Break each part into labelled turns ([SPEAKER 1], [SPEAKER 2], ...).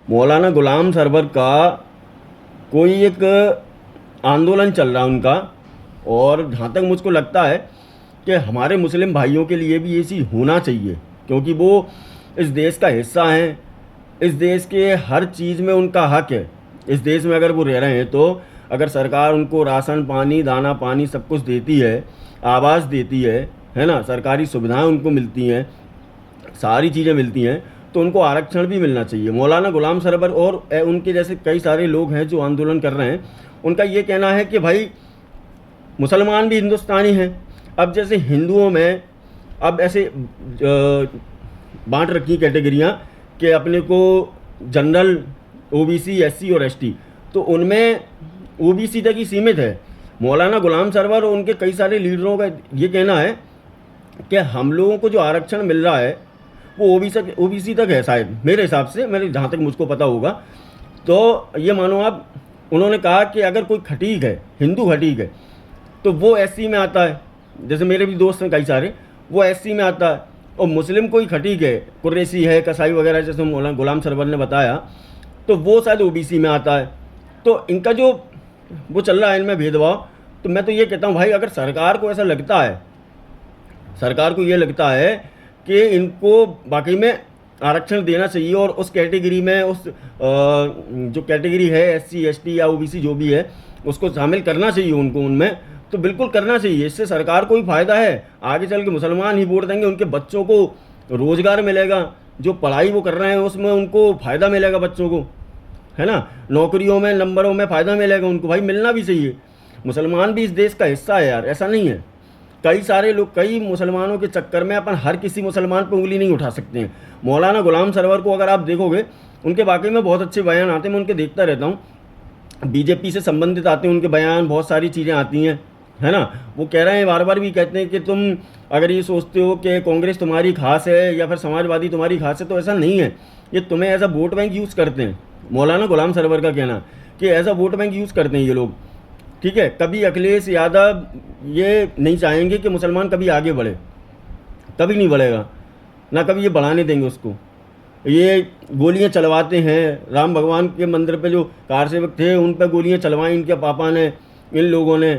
[SPEAKER 1] मौलाना गुलाम सरवर का कोई एक आंदोलन चल रहा है उनका। और जहाँ तक मुझको लगता है कि हमारे मुस्लिम भाइयों के लिए भी ये चीज़ होना चाहिए, क्योंकि वो इस देश का हिस्सा हैं। इस देश के हर चीज़ में उनका हक है। इस देश में अगर वो रह रहे हैं तो अगर सरकार उनको राशन पानी दाना पानी सब कुछ देती है, आवास देती है ना, सरकारी सुविधाएं उनको मिलती हैं, सारी चीज़ें मिलती हैं, तो उनको आरक्षण भी मिलना चाहिए। मौलाना गुलाम सरवर और उनके जैसे कई सारे लोग हैं जो आंदोलन कर रहे हैं, उनका ये कहना है कि भाई मुसलमान भी हिंदुस्तानी हैं। अब जैसे हिंदुओं में अब ऐसे बांट रखी कैटेगरियाँ कि अपने को जनरल, ओबीसी, एससी और एसटी, तो उनमें ओबीसी तक ही सीमित है। मौलाना गुलाम सरवर और उनके कई सारे लीडरों का ये कहना है कि हम लोगों को जो आरक्षण मिल रहा है वो ओबीसी तक है शायद, मेरे हिसाब से, मेरे जहाँ तक मुझको पता होगा। तो ये मानो आप, उन्होंने कहा कि अगर कोई खटीक है, हिंदू खटीक है, तो वो एससी में आता है। जैसे मेरे भी दोस्त हैं कई सारे, वो एससी में आता है। और मुस्लिम कोई खटीक है, कुरैशी है, कसाई वगैरह, जैसे मौलाना गुलाम सरवर ने बताया, तो वो शायद ओबीसी में आता है। तो इनका जो वो चल रहा है इनमें भेदभाव, तो मैं तो ये कहता हूँ भाई, अगर सरकार को ऐसा लगता है, सरकार को ये लगता है कि इनको वाकई में आरक्षण देना चाहिए और उस कैटेगरी में, उस जो कैटेगरी है एससी एसटी या ओबीसी जो भी है, उसको शामिल करना चाहिए उनको उनमें, तो बिल्कुल करना चाहिए। इससे सरकार को भी फ़ायदा है, आगे चल के मुसलमान ही वोट देंगे, उनके बच्चों को रोज़गार मिलेगा, जो पढ़ाई वो कर रहे हैं उसमें उनको फ़ायदा मिलेगा बच्चों को, है ना, नौकरियों में, नंबरों में फ़ायदा मिलेगा उनको। भाई मिलना भी चाहिए, मुसलमान भी इस देश का हिस्सा है यार, ऐसा नहीं है। कई सारे लोग कई मुसलमानों के चक्कर में अपन हर किसी मुसलमान पर उंगली नहीं उठा सकते हैं। मौलाना गुलाम सरवर को अगर आप देखोगे, उनके वाकई में बहुत अच्छे बयान आते हैं, मैं उनके देखता रहता हूँ। बीजेपी से संबंधित आते हैं उनके बयान, बहुत सारी चीज़ें आती हैं, है ना। वो कह रहे हैं, बार बार भी कहते हैं कि तुम अगर ये सोचते हो कि कांग्रेस तुम्हारी खास है या फिर समाजवादी तुम्हारी खास है, तो ऐसा नहीं है। ये तुम्हें as a vote bank use करते हैं। मौलाना गुलाम सरवर का कहना कि as a vote bank use करते हैं ये लोग, ठीक है। कभी अखिलेश यादव ये नहीं चाहेंगे कि मुसलमान कभी आगे बढ़े, कभी नहीं बढ़ेगा, ना कभी ये बढ़ाने देंगे उसको। ये गोलियां चलवाते हैं, राम भगवान के मंदिर पे जो कार सेवक थे उन पे गोलियां चलवाई इनके पापा ने, इन लोगों ने।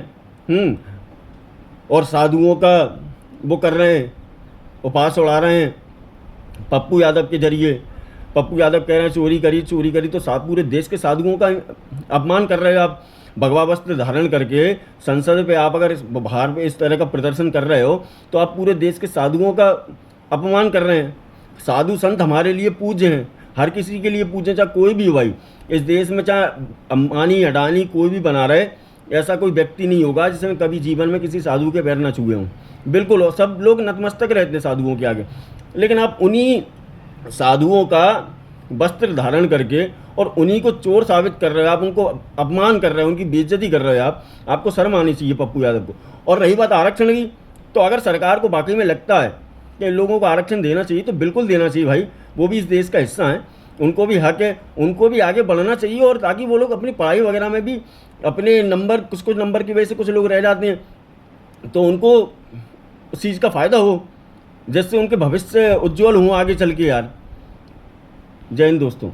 [SPEAKER 1] और साधुओं का वो कर रहे हैं, उपास उड़ा रहे हैं पप्पू यादव के जरिए। पप्पू यादव कह रहे हैं चोरी करी, तो पूरे देश के साधुओं का अपमान कर रहे हो आप। भगवा वस्त्र धारण करके संसद पे आप अगर बाहर पे इस तरह का प्रदर्शन कर रहे हो, तो आप पूरे देश के साधुओं का अपमान कर रहे हैं। साधु संत हमारे लिए पूज्य हैं, हर किसी के लिए पूज्य, चाहे कोई भी हो भाई। इस देश में चाहे अंबानी अडानी कोई भी बना रहे, ऐसा कोई व्यक्ति नहीं होगा जिसने कभी जीवन में किसी साधु के पैर न छुए हों। बिल्कुल, और सब लोग नतमस्तक रहते हैं साधुओं के आगे। लेकिन आप उन्हीं साधुओं का वस्त्र धारण करके और उन्हीं को चोर साबित कर रहे हो, आप उनको अपमान कर रहे हो, उनकी बेइज्जती कर रहे हो आप। आपको शर्म आनी चाहिए पप्पू यादव को। और रही बात आरक्षण की, तो अगर सरकार को वाकई में लगता है कि लोगों को आरक्षण देना चाहिए, तो बिल्कुल देना चाहिए भाई। वो भी इस देश का हिस्सा हैं, उनको भी हक है, उनको भी आगे बढ़ना चाहिए। और ताकि वो लोग अपनी पढ़ाई वगैरह में भी अपने नंबर, कुछ नंबर की वजह से कुछ लोग रह जाते हैं, तो उनको उस चीज़ का फ़ायदा हो, जिससे उनके भविष्य उज्ज्वल हों आगे चल के यार। जय हिंद दोस्तों।